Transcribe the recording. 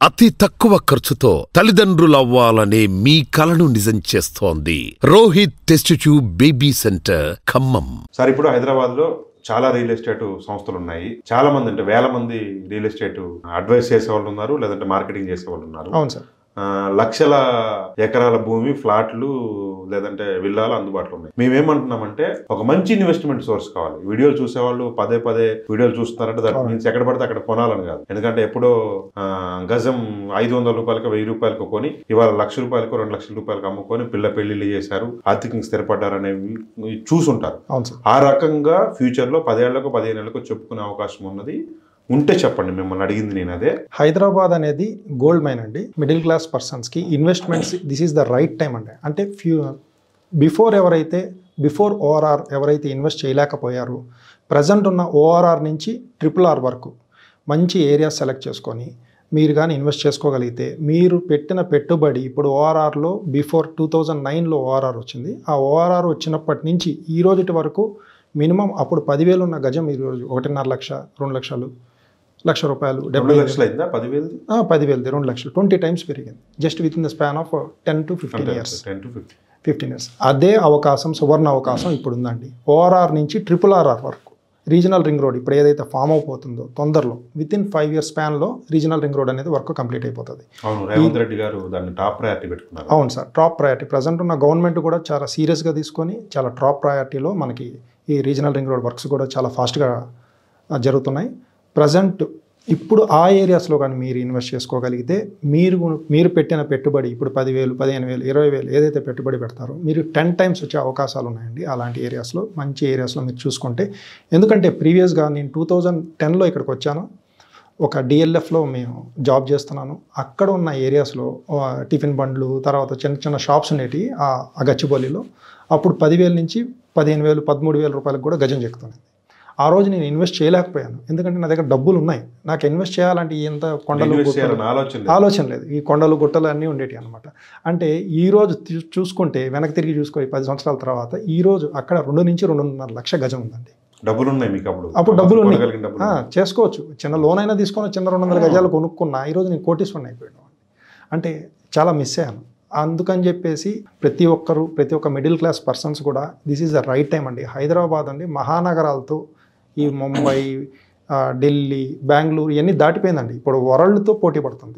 అతి తక్కువ ఖర్చుతో తల్లిదండ్రులవ్వాలనే మీ కలను నిజం చేస్తోంది Rohit test tube baby centre Khammam. Sir, ఇప్పుడు హైదరాబాద్ లో చాలా రియల్ ఎస్టేట్ సంస్థలు ఉన్నాయి. చాలా మంది అంటే వేల మంది రియల్ ఎస్టేట్ అడ్వైస్ చేసే వాళ్ళు ఉన్నారు, లేదంటే మార్కెటింగ్ చేసే వాళ్ళు ఉన్నారు. అవును సార్. లక్షల ఎకరాల భూమి, ఫ్లాట్లు లేదంటే విల్లాలు అందుబాటులో ఉన్నాయి. మేమేమంటున్నామంటే ఒక మంచి ఇన్వెస్ట్మెంట్ సోర్స్ కావాలి. వీడియోలు చూసేవాళ్ళు పదే పదే వీడియోలు చూస్తున్నారంటే దట్ మీన్స్ ఎక్కడ పడితే అక్కడ కొనాలని కాదు. ఎందుకంటే ఎప్పుడో గజం 500 రూపాయలకు 1000 రూపాయలకు కొని ఇవాళ ₹1,00,000 ₹2,00,000 అమ్ముకొని పిల్ల పెళ్లిళ్ళు చేశారు, ఆర్థికంగా స్థిరపడ్డారు అనేవి చూసుంటారు. ఆ రకంగా ఫ్యూచర్ లో 10 ఏళ్లకు 15 ఏళ్లకు చెప్పుకునే అవకాశం ఉన్నది ఉంటే చెప్పండి. మిమ్మల్ని అడిగింది నేను అదే. హైదరాబాద్ అనేది గోల్డ్ మైన్ అండి. మిడిల్ క్లాస్ పర్సన్స్కి investments this is the right time అండి. అంటే బిఫోర్ ఓఆర్ఆర్ ఎవరైతే ఇన్వెస్ట్ చేయలేకపోయారో ప్రజెంట్ ఉన్న ఓఆర్ఆర్ నుంచి RRR వరకు మంచి ఏరియాస్ సెలెక్ట్ చేసుకొని మీరు కానీ ఇన్వెస్ట్ చేసుకోగలిగితే మీరు పెట్టిన పెట్టుబడి ఇప్పుడు ఓఆర్ఆర్లో బిఫోర్ 2009లో ఓఆర్ఆర్ వచ్చింది. ఆ ఓఆర్ఆర్ వచ్చినప్పటి నుంచి ఈ రోజుటి వరకు మినిమం అప్పుడు 10,000 ఉన్న గజం ఈరోజు 1.5 లక్ష, 2 లక్షలు, ₹1,00,000, 70 లక్షలు అయిందా? 10,000 2 లక్షలు 20 టైమ్స్ పెరిగింది just with in the span of 10 to 15 years. 15 years అదే అవకాశం, సువర్ణ అవకాశం ఇప్పుడు ఉందండి. ఓఆర్ఆర్ నుంచి RRR వరకు రీజనల్ రింగ్ రోడ్ ఇప్పుడు ఏదైతే ఫామ్ అయిపోతుందో తొందరలో విత్ ఇన్ 5 years స్పాన్లో రీజనల్ రింగ్ రోడ్ అనేది వర్క్ కంప్లీట్ అయిపోతుంది. రేవంత్ రెడ్డి గారు దాన్ని టాప్ ప్రయారిటీ పెట్టుకున్నారు. అవును సార్, టాప్ ప్రయారిటీ. ప్రజెంట్ ఉన్న గవర్నమెంట్ కూడా చాలా సీరియస్గా తీసుకొని చాలా టాప్ ప్రయారిటీలో మనకి ఈ రీజనల్ రింగ్ రోడ్ వర్క్స్ కూడా చాలా ఫాస్ట్గా జరుగుతున్నాయి. ప్రజెంట్ ఇప్పుడు ఆ ఏరియాస్లో కానీ మీరు ఇన్వెస్ట్ చేసుకోగలిగితే మీరు పెట్టిన పెట్టుబడి ఇప్పుడు 10,000, 15,000, 20,000 ఏదైతే పెట్టుబడి పెడతారో మీరు 10 times వచ్చే అవకాశాలు ఉన్నాయండి. అలాంటి ఏరియాస్లో, మంచి ఏరియాస్లో మీరు చూసుకుంటే. ఎందుకంటే ప్రీవియస్గా నేను 2010లో ఇక్కడికి వచ్చాను. ఒక DLFలో మేము జాబ్ చేస్తున్నాను. అక్కడ ఉన్న ఏరియాస్లో టిఫిన్ బండ్లు, తర్వాత చిన్న చిన్న షాప్స్ ఉండేవి ఆ గచ్చిబౌలిలో. అప్పుడు 10,000 నుంచి 15,000, 13,000 రూపాయలకు కూడా గజం చెక్కుతుంది. ఆ రోజు నేను ఇన్వెస్ట్ చేయలేకపోయాను, ఎందుకంటే నా దగ్గర డబ్బులు ఉన్నాయి. నాకు ఇన్వెస్ట్ చేయాలంటే ఎంత కొండలు ఆలోచన లేదు. ఈ కొండలు గుట్టలు అన్నీ ఉండేవి అనమాట. అంటే ఈ రోజు చూసుకుంటే వెనక్కి తిరిగి చూసుకో 10 సంవత్సరాల తర్వాత ఈ రోజు అక్కడ 2 నుంచి 2.5 లక్ష గజం ఉందండి. డబ్బులు ఉన్నాయి మీకు అప్పుడు డబ్బులు ఉన్నాయి, చేసుకోవచ్చు. చిన్న లోన్ అయినా తీసుకొని చిన్న 200 గజాలు కొనుక్కున్నా ఈరోజు నేను కోటీశ్వరుని అయిపోయాను. అంటే చాలా మిస్ అయ్యాను. అందుకని చెప్పేసి ప్రతి ఒక్క మిడిల్ క్లాస్ పర్సన్స్ కూడా this is the right time అండి. హైదరాబాద్ అండి మహానగరాలతో ఈ ముంబై, ఢిల్లీ, బెంగళూరు ఇవన్నీ దాటిపోయిందండి. ఇప్పుడు వరల్డ్తో పోటీ పడుతుంది.